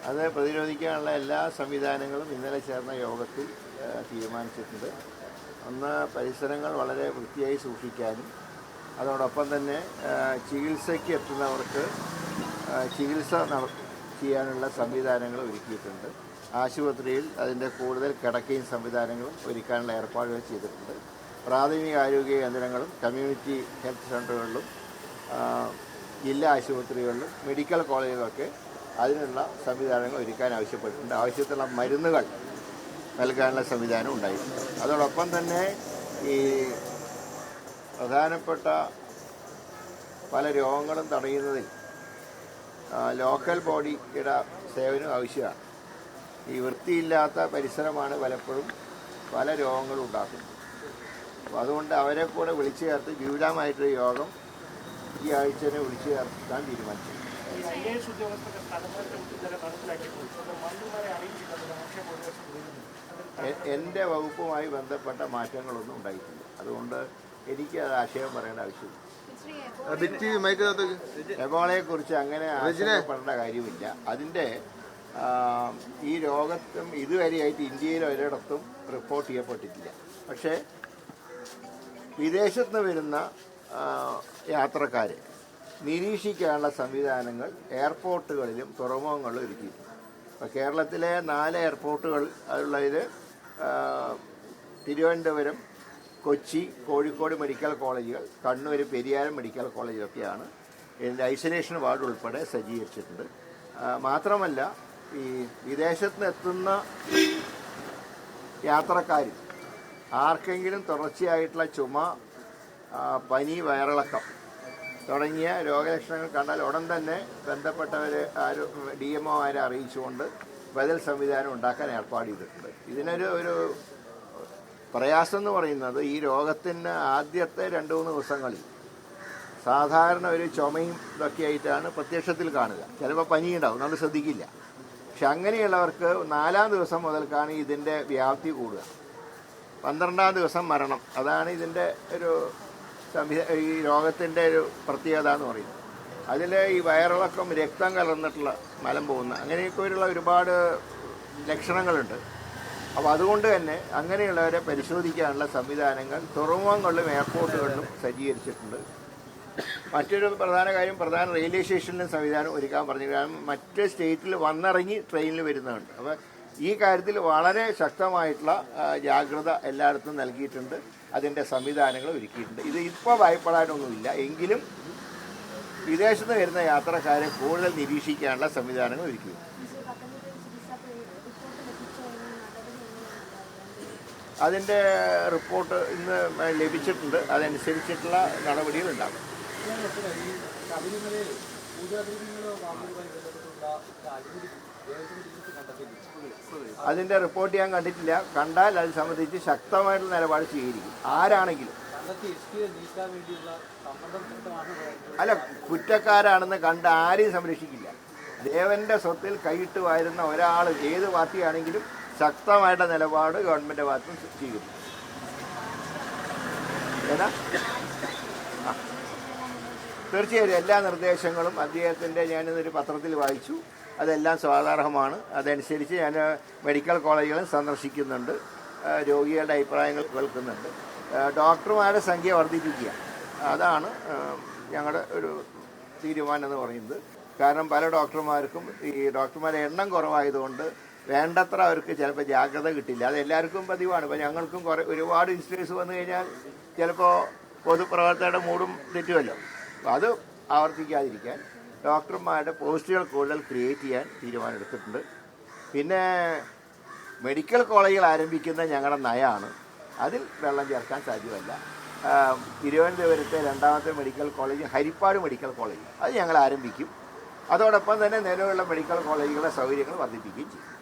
അത് പ്രതിരോധിക്കാനുള്ള എല്ലാ സംവിധാനങ്ങളും ഇന്നലെ ചേർന്ന യോഗത്തിൽ തീരുമാനിച്ചിട്ടുണ്ട്. ഒന്ന്, പരിസരങ്ങൾ വളരെ വൃത്തിയായി സൂക്ഷിക്കാനും അതോടൊപ്പം തന്നെ ചികിത്സയ്ക്ക് എത്തുന്നവർക്ക് ചികിത്സ ചെയ്യാനുള്ള സംവിധാനങ്ങൾ ഒരുക്കിയിട്ടുണ്ട്. ആശുപത്രിയിൽ അതിൻ്റെ കൂടുതൽ കിടക്കയും സംവിധാനങ്ങളും ഒരുക്കാനുള്ള ഏർപ്പാടുകൾ ചെയ്തിട്ടുണ്ട്. പ്രാഥമിക ആരോഗ്യ കേന്ദ്രങ്ങളും കമ്മ്യൂണിറ്റി ഹെൽത്ത് സെൻ്ററുകളിലും ജില്ലാ ആശുപത്രികളിലും മെഡിക്കൽ കോളേജുകളൊക്കെ അതിനുള്ള സംവിധാനങ്ങൾ ഒരുക്കാൻ ആവശ്യപ്പെട്ടിട്ടുണ്ട്. ആവശ്യത്തിലുള്ള മരുന്നുകൾ നൽകാനുള്ള സംവിധാനം ഉണ്ടായിട്ടുണ്ട്. അതോടൊപ്പം തന്നെ ഈ പ്രധാനപ്പെട്ട പല രോഗങ്ങളും തടയുന്നതിൽ ലോക്കൽ ബോഡിയുടെ സേവനം ആവശ്യമാണ്. ഈ വൃത്തിയില്ലാത്ത പരിസരമാണ് പലപ്പോഴും പല രോഗങ്ങളും ഉണ്ടാക്കുന്നത്. അപ്പോൾ അതുകൊണ്ട് അവരെ കൂടെ വിളിച്ചു ചേർത്ത് വിപുലമായിട്ടൊരു യോഗം ഈ ആഴ്ച തന്നെ വിളിച്ചു ചേർക്കാൻ തീരുമാനിച്ചു. എൻ്റെ വകുപ്പുമായി ബന്ധപ്പെട്ട മാറ്റങ്ങളൊന്നും ഉണ്ടായിട്ടില്ല. അതുകൊണ്ട് എനിക്ക് അത് ആശയം പറയേണ്ട ആവശ്യമില്ല. എബോളയെ കുറിച്ച് അങ്ങനെ ആശങ്കപ്പെടേണ്ട കാര്യമില്ല. അതിൻ്റെ ഈ രോഗത്തും ഇതുവരെയായിട്ട് ഇന്ത്യയിൽ ഒരിടത്തും റിപ്പോർട്ട് ചെയ്യപ്പെട്ടിട്ടില്ല. പക്ഷേ വിദേശത്ത് നിന്ന് വരുന്ന യാത്രക്കാരെ നിരീക്ഷിക്കാനുള്ള സംവിധാനങ്ങൾ എയർപോർട്ടുകളിലും തുറമുഖങ്ങളിലും ഒരുക്കിയിട്ടുണ്ട്. ഇപ്പോൾ കേരളത്തിലെ 4 എയർപോർട്ടുകൾ ഉള്ളതിൽ തിരുവനന്തപുരം, കൊച്ചി, കോഴിക്കോട് മെഡിക്കൽ കോളേജുകൾ, കണ്ണൂർ പെരിയാരം മെഡിക്കൽ കോളേജിലൊക്കെയാണ് ഇതിൻ്റെ ഐസൊലേഷൻ വാർഡ് ഉൾപ്പെടെ സജ്ജീകരിച്ചിട്ടുണ്ട്. മാത്രമല്ല, ഈ വിദേശത്ത് നിന്ന് എത്തുന്ന യാത്രക്കാരിൽ ആർക്കെങ്കിലും തുടർച്ചയായിട്ടുള്ള ചുമ, പനി, വയറിളക്കം തുടങ്ങിയ രോഗലക്ഷണങ്ങൾ കണ്ടാൽ ഉടൻ തന്നെ ബന്ധപ്പെട്ടവരെ DMOമാരെ അറിയിച്ചുകൊണ്ട് ബദൽ സംവിധാനം ഉണ്ടാക്കാൻ ഏർപ്പാട് ചെയ്തിട്ടുണ്ട്. ഇതിനൊരു പ്രയാസം എന്ന് പറയുന്നത്, ഈ രോഗത്തിന് ആദ്യത്തെ 2-3 ദിവസങ്ങളിൽ സാധാരണ ഒരു ചുമയും ഇതൊക്കെ ആയിട്ടാണ് പ്രത്യക്ഷത്തിൽ കാണുക. ചിലപ്പോൾ പനിയുണ്ടാവും, നമ്മൾ ശ്രദ്ധിക്കില്ല. പക്ഷെ അങ്ങനെയുള്ളവർക്ക് 4-ാം ദിവസം മുതൽക്കാണ് ഇതിൻ്റെ വ്യാപ്തി കൂടുക. 12-ാം ദിവസം മരണം. അതാണ് ഇതിൻ്റെ ഈ രോഗത്തിൻ്റെ ഒരു പ്രത്യേകത എന്ന് പറയുന്നത്. അതിൽ ഈ വയറിളക്കം, രക്തം കലർന്നിട്ടുള്ള മലം പോകുന്ന അങ്ങനെയൊക്കെയുള്ള ഒരുപാട് ലക്ഷണങ്ങളുണ്ട്. അപ്പോൾ അതുകൊണ്ട് തന്നെ അങ്ങനെയുള്ളവരെ പരിശോധിക്കാനുള്ള സംവിധാനങ്ങൾ തുറമുഖങ്ങളിലും എയർപോർട്ടുകളിലും സജ്ജീകരിച്ചിട്ടുണ്ട്. മറ്റൊരു പ്രധാന കാര്യം, പ്രധാന റെയിൽവേ സ്റ്റേഷനിലും സംവിധാനം ഒരുക്കാൻ പറഞ്ഞു. കാരണം മറ്റ് സ്റ്റേറ്റിൽ വന്നിറങ്ങി ട്രെയിനിൽ വരുന്നുണ്ട്. അപ്പോൾ ഈ കാര്യത്തിൽ വളരെ ശക്തമായിട്ടുള്ള ജാഗ്രത എല്ലായിടത്തും നൽകിയിട്ടുണ്ട്. അതിൻ്റെ സംവിധാനങ്ങൾ ഒരുക്കിയിട്ടുണ്ട്. ഇത് ഇപ്പോൾ ഭയപ്പെടാനൊന്നുമില്ല. എങ്കിലും വിദേശത്ത് വരുന്ന യാത്രക്കാരെ കൂടുതൽ നിരീക്ഷിക്കാനുള്ള സംവിധാനങ്ങൾ ഒരുക്കിയിട്ടുണ്ട്. അതിൻ്റെ റിപ്പോർട്ട് ഇന്ന് ലഭിച്ചിട്ടുണ്ട്. അതനുസരിച്ചിട്ടുള്ള നടപടികളുണ്ടാകും. അതിൻ്റെ റിപ്പോർട്ട് ഞാൻ കണ്ടിട്ടില്ല. കണ്ടാൽ അത് സംബന്ധിച്ച് ശക്തമായിട്ടുള്ള നിലപാട് സ്വീകരിക്കും, ആരാണെങ്കിലും. അല്ല, കുറ്റക്കാരാണെന്ന് കണ്ട് ആരെയും സംരക്ഷിക്കില്ല. ദേവന്റെ സ്വത്തിൽ കൈയിട്ട് വാരുന്ന ഒരാൾ, ഏത് പാർട്ടിയാണെങ്കിലും ശക്തമായിട്ടുള്ള നിലപാട് ഗവൺമെൻറ് ഭാഗത്തും സ്വീകരിക്കും. തീർച്ചയായും എല്ലാ നിർദ്ദേശങ്ങളും അദ്ദേഹത്തിൻ്റെ ഞാനിന്നൊരു പത്രത്തിൽ വായിച്ചു. അതെല്ലാം സ്വാഗതാർഹമാണ്. അതനുസരിച്ച് ഞാൻ മെഡിക്കൽ കോളേജുകളും സന്ദർശിക്കുന്നുണ്ട്, രോഗികളുടെ അഭിപ്രായങ്ങൾ കേൾക്കുന്നുണ്ട്. ഡോക്ടർമാരുടെ സംഖ്യ വർദ്ധിപ്പിക്കുക, അതാണ് ഞങ്ങളുടെ ഒരു തീരുമാനം എന്ന് പറയുന്നത്. കാരണം പല ഡോക്ടർമാർക്കും ഈ ഡോക്ടർമാരുടെ എണ്ണം കുറവായതുകൊണ്ട് വേണ്ടത്ര അവർക്ക് ചിലപ്പോൾ ജാഗ്രത കിട്ടില്ല. അത് എല്ലാവർക്കും പതിവാണ്. ഇപ്പോൾ ഞങ്ങൾക്കും ഒരുപാട് ഇൻസിഡൻസ് വന്നു കഴിഞ്ഞാൽ ചിലപ്പോൾ പൊതുപ്രവർത്തകരുടെ മൂടും തെറ്റുമല്ലോ. അപ്പോൾ അത് ആവർത്തിക്കാതിരിക്കാൻ ഡോക്ടർമാരുടെ പോസ്റ്റുകൾ കൂടുതൽ ക്രിയേറ്റ് ചെയ്യാൻ തീരുമാനമെടുത്തിട്ടുണ്ട്. പിന്നെ മെഡിക്കൽ കോളേജുകൾ ആരംഭിക്കുന്ന ഞങ്ങളുടെ നയമാണ്. അതിൽ വെള്ളം ചേർക്കാൻ സാധ്യമല്ല. തിരുവനന്തപുരത്തെ 2ാമത്തെ medical college, Harippad medical college, അത് ഞങ്ങൾ ആരംഭിക്കും. അതോടൊപ്പം തന്നെ നിലവിലുള്ള മെഡിക്കൽ കോളേജുകളുടെ സൗകര്യങ്ങൾ വർദ്ധിപ്പിക്കുകയും ചെയ്യും.